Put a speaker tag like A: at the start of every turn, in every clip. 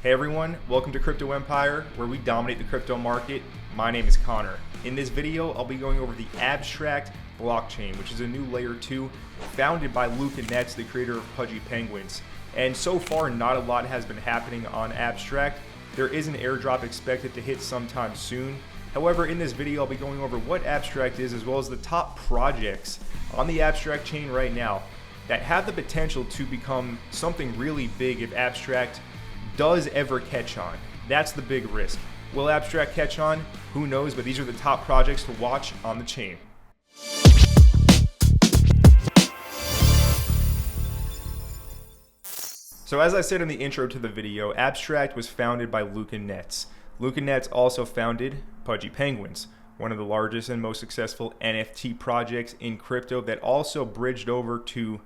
A: Hey everyone, welcome to Crypto Empire, where we dominate the crypto market. My name is Connor. In this video, I'll be going over the Abstract blockchain, which is a new layer 2 founded by Luca Netz, the creator of Pudgy Penguins. And so far, not a lot has been happening on Abstract. There is an airdrop expected to hit sometime soon. However, in this video, I'll be going over what Abstract is, as well as the top projects on the Abstract chain right now that have the potential to become something really big if Abstract does ever catch on. That's the big risk. Will Abstract catch on? Who knows, but these are the top projects to watch on the chain. So as I said in the intro to the video, Abstract was founded by Luca Netz. Luca Netz also founded Pudgy Penguins, one of the largest and most successful NFT projects in crypto that also bridged over to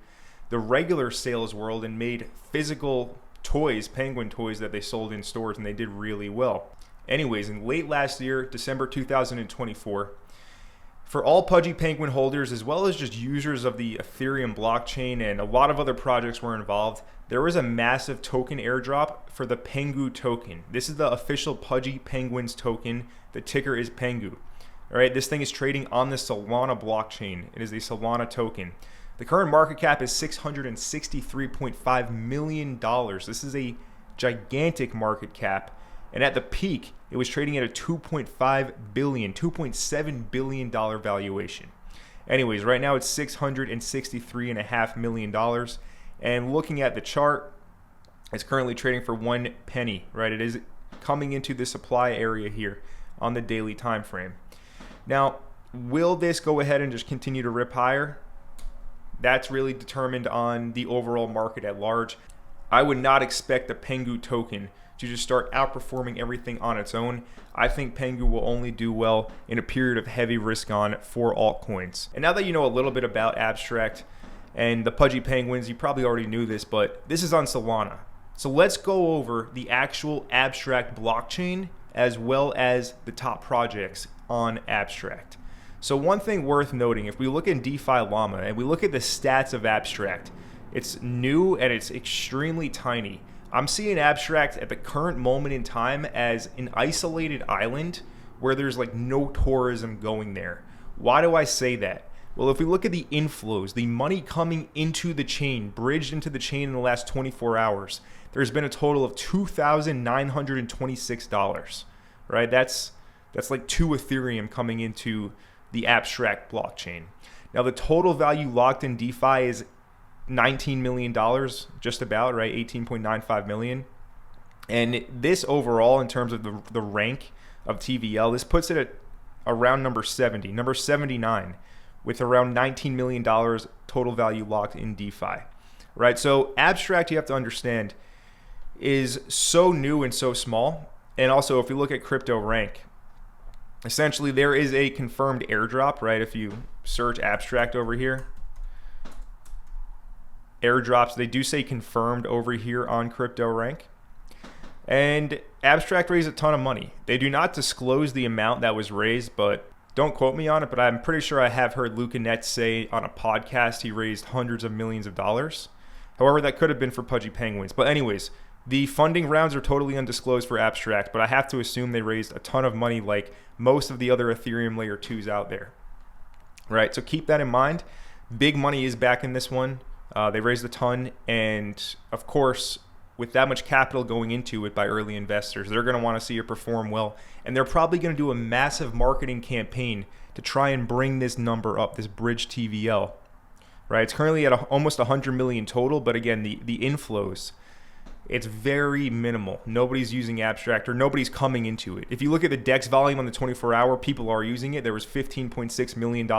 A: the regular sales world and made physical toys, penguin toys that they sold in stores, and they did really well. Anyways, in late last year, December 2024, for all Pudgy Penguin holders, as well as just users of the Ethereum blockchain, and a lot of other projects were involved, there was a massive token airdrop for the Pengu token. This is the official Pudgy Penguins token. The ticker is Pengu. All right, this thing is trading on the Solana blockchain. It is a Solana token. The current market cap is $663.5 million. This is a gigantic market cap. And at the peak, it was trading at a $2.7 billion valuation. Anyways, right now it's $663.5 million. And looking at the chart, it's currently trading for 1 penny, right? It is coming into the supply area here on the daily time frame. Now, will this go ahead and just continue to rip higher? That's really determined on the overall market at large. I would not expect the Pengu token to just start outperforming everything on its own. I think Pengu will only do well in a period of heavy risk on for altcoins. And now that you know a little bit about Abstract and the Pudgy Penguins, you probably already knew this, but this is on Solana. So let's go over the actual Abstract blockchain as well as the top projects on Abstract. So one thing worth noting, if we look in DeFi Llama and we look at the stats of Abstract, it's new and it's extremely tiny. I'm seeing Abstract at the current moment in time as an isolated island where there's like no tourism going there. Why do I say that? Well, if we look at the inflows, the money coming into the chain, bridged into the chain in the last 24 hours, there's been a total of $2,926, right? That's like 2 Ethereum coming into the Abstract blockchain. Now the total value locked in DeFi is $19 million, just about, right? 18.95 million. And this overall, in terms of the rank of TVL, this puts it at around number 79, with around $19 million total value locked in DeFi, right? So Abstract, you have to understand, is so new and so small. And also, if you look at crypto rank, essentially, there is a confirmed airdrop, right? If you search Abstract over here, airdrops, they do say confirmed over here on crypto rank. And Abstract raised a ton of money. They do not disclose the amount that was raised, but don't quote me on it, but I'm pretty sure I have heard Luca Netz say on a podcast he raised hundreds of millions of dollars. However, that could have been for Pudgy Penguins. But anyways, the funding rounds are totally undisclosed for Abstract, but I have to assume they raised a ton of money like most of the other Ethereum layer 2s out there. Right, so keep that in mind. Big money is back in this one. They raised a ton, and of course, with that much capital going into it by early investors, they're going to want to see it perform well, and they're probably going to do a massive marketing campaign to try and bring this number up, this bridge TVL. Right, it's currently at almost 100 million total, but again, the inflows, it's very minimal. Nobody's using Abstract, or nobody's coming into it. If you look at the DEX volume on the 24-hour, people are using it. There was $15.6 million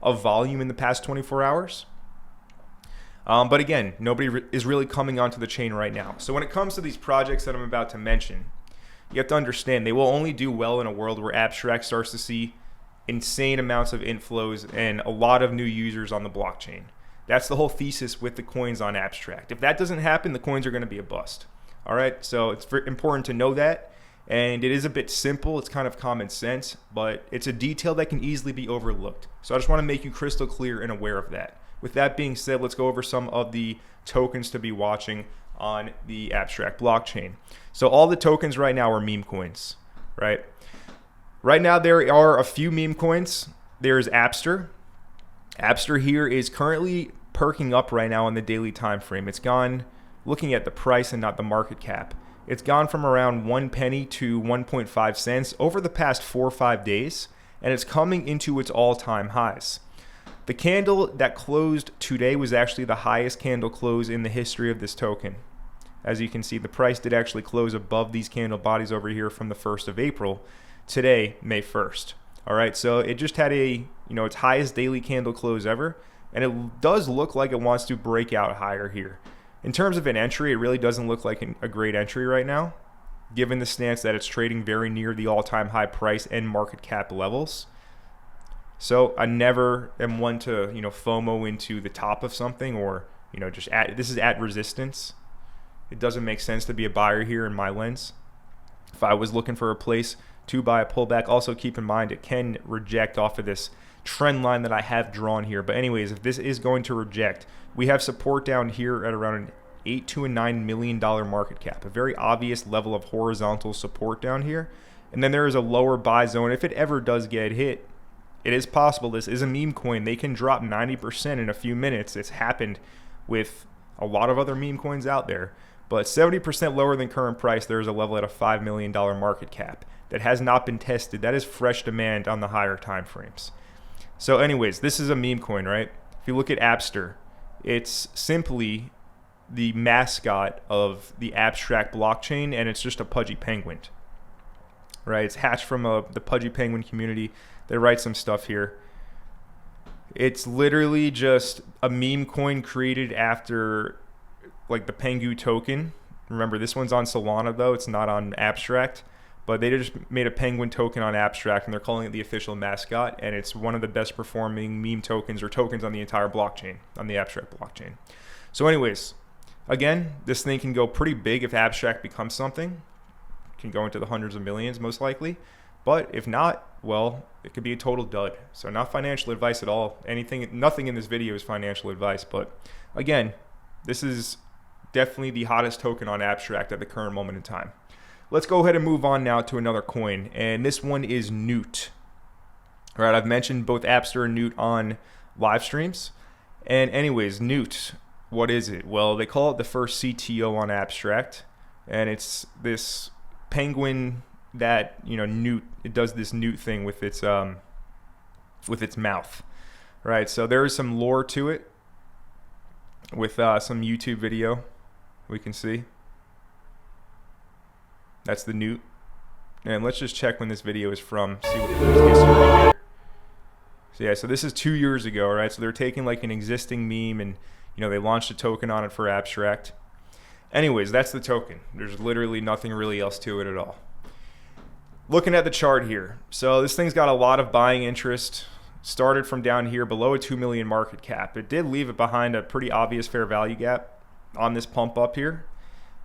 A: of volume in the past 24 hours. But again, nobody is really coming onto the chain right now. So when it comes to these projects that I'm about to mention, you have to understand they will only do well in a world where Abstract starts to see insane amounts of inflows and a lot of new users on the blockchain. That's the whole thesis with the coins on Abstract. If that doesn't happen, the coins are going to be a bust. All right, so it's very important to know that. And it is a bit simple. It's kind of common sense, but it's a detail that can easily be overlooked. So I just want to make you crystal clear and aware of that. With that being said, let's go over some of the tokens to be watching on the Abstract blockchain. So all the tokens right now are meme coins, right? Right now there are a few meme coins. There's Abster. Abster here is currently perking up right now on the daily time frame. It's gone, looking at the price and not the market cap, it's gone from around 1 penny to 1.5 cents over the past 4 or 5 days, and it's coming into its all-time highs. The candle that closed today was actually the highest candle close in the history of this token. As you can see, the price did actually close above these candle bodies over here from the 1st of April. Today, May 1st. All right, so it just had its highest daily candle close ever, and it does look like it wants to break out higher here. In terms of an entry, it really doesn't look like a great entry right now, given the stance that it's trading very near the all-time high price and market cap levels. So I never am one to, FOMO into the top of something, or, this is at resistance. It doesn't make sense to be a buyer here in my lens. If I was looking for a place to buy a pullback, also keep in mind it can reject off of this trend line that I have drawn here. But anyways, if this is going to reject, we have support down here at around an $8 to $9 million market cap, a very obvious level of horizontal support down here. And then there is a lower buy zone. If it ever does get hit, it is possible. This is a meme coin. They can drop 90% in a few minutes. It's happened with a lot of other meme coins out there. But 70% lower than current price, there is a level at a $5 million market cap that has not been tested. That is fresh demand on the higher time frames. So anyways, this is a meme coin, right? If you look at Abster, it's simply the mascot of the Abstract blockchain, and it's just a Pudgy Penguin, right? It's hatched from the Pudgy Penguin community. They write some stuff here. It's literally just a meme coin created after like the Pengu token. Remember, this one's on Solana though, it's not on Abstract. But they just made a penguin token on Abstract, and they're calling it the official mascot, and it's one of the best performing meme tokens or tokens on the entire blockchain, on the Abstract blockchain. So anyways, again, this thing can go pretty big if Abstract becomes something. It can go into the hundreds of millions most likely. But if not, well, it could be a total dud. So not financial advice at all. Nothing in this video is financial advice. But again, this is definitely the hottest token on Abstract at the current moment in time. Let's go ahead and move on now to another coin, and this one is Newt. All right, I've mentioned both Abster and Newt on live streams. And anyways, Newt, what is it? Well, they call it the first CTO on Abstract, and it's this penguin that, Newt, it does this Newt thing with its mouth. Right, so there is some lore to it with some YouTube video we can see. That's the Newt. And let's just check when this video is from. See what the first history here. So yeah, so this is 2 years ago, right? So they're taking like an existing meme and, they launched a token on it for Abstract. Anyways, that's the token. There's literally nothing really else to it at all. Looking at the chart here. So this thing's got a lot of buying interest. Started from down here below a 2 million market cap. It did leave it behind a pretty obvious fair value gap on this pump up here.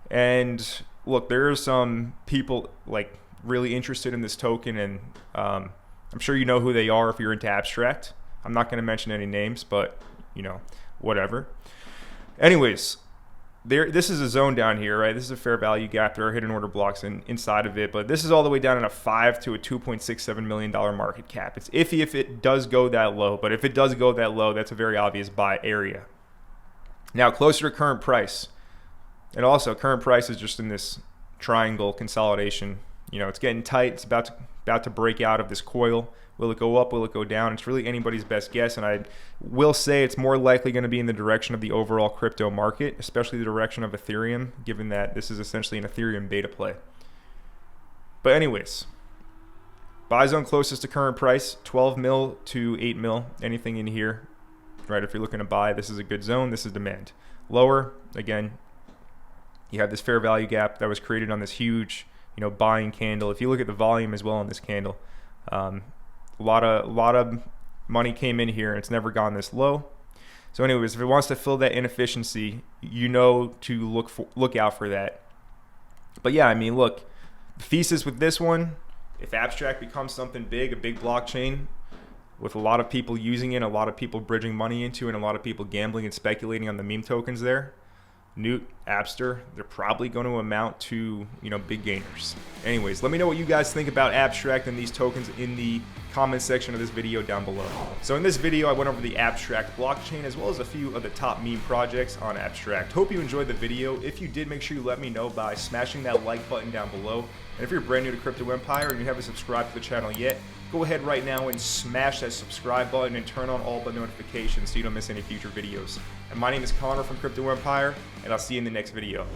A: And look, there are some people like really interested in this token, and I'm sure you know who they are if you're into Abstract. I'm not going to mention any names, but whatever. Anyways, this is a zone down here, right? This is a fair value gap. There are hidden order blocks inside of it, but this is all the way down in a $5 to a $2.67 million market cap. It's iffy if it does go that low, but if it does go that low, that's a very obvious buy area. Now, closer to current price. And also, current price is just in this triangle consolidation. It's getting tight. It's about to break out of this coil. Will it go up? Will it go down? It's really anybody's best guess. And I will say it's more likely going to be in the direction of the overall crypto market, especially the direction of Ethereum, given that this is essentially an Ethereum beta play. But anyways, buy zone closest to current price, 12 mil to 8 mil. Anything in here, right? If you're looking to buy, this is a good zone. This is demand. Lower, again, you have this fair value gap that was created on this huge, buying candle. If you look at the volume as well on this candle, a lot of money came in here, and it's never gone this low. So anyways, if it wants to fill that inefficiency, to look out for that. But yeah, look, the thesis with this one, if Abstract becomes something big, a big blockchain with a lot of people using it, a lot of people bridging money into it, and a lot of people gambling and speculating on the meme tokens there, Newt, Abster, they're probably going to amount to, big gainers. Anyways, let me know what you guys think about Abstract and these tokens in the comment section of this video down below. So in this video, I went over the Abstract blockchain as well as a few of the top meme projects on Abstract. Hope you enjoyed the video. If you did, make sure you let me know by smashing that like button down below. And if you're brand new to Crypto Empire and you haven't subscribed to the channel yet, go ahead right now and smash that subscribe button and turn on all the notifications so you don't miss any future videos. And my name is Connor from Crypto Empire, and I'll see you in the next video.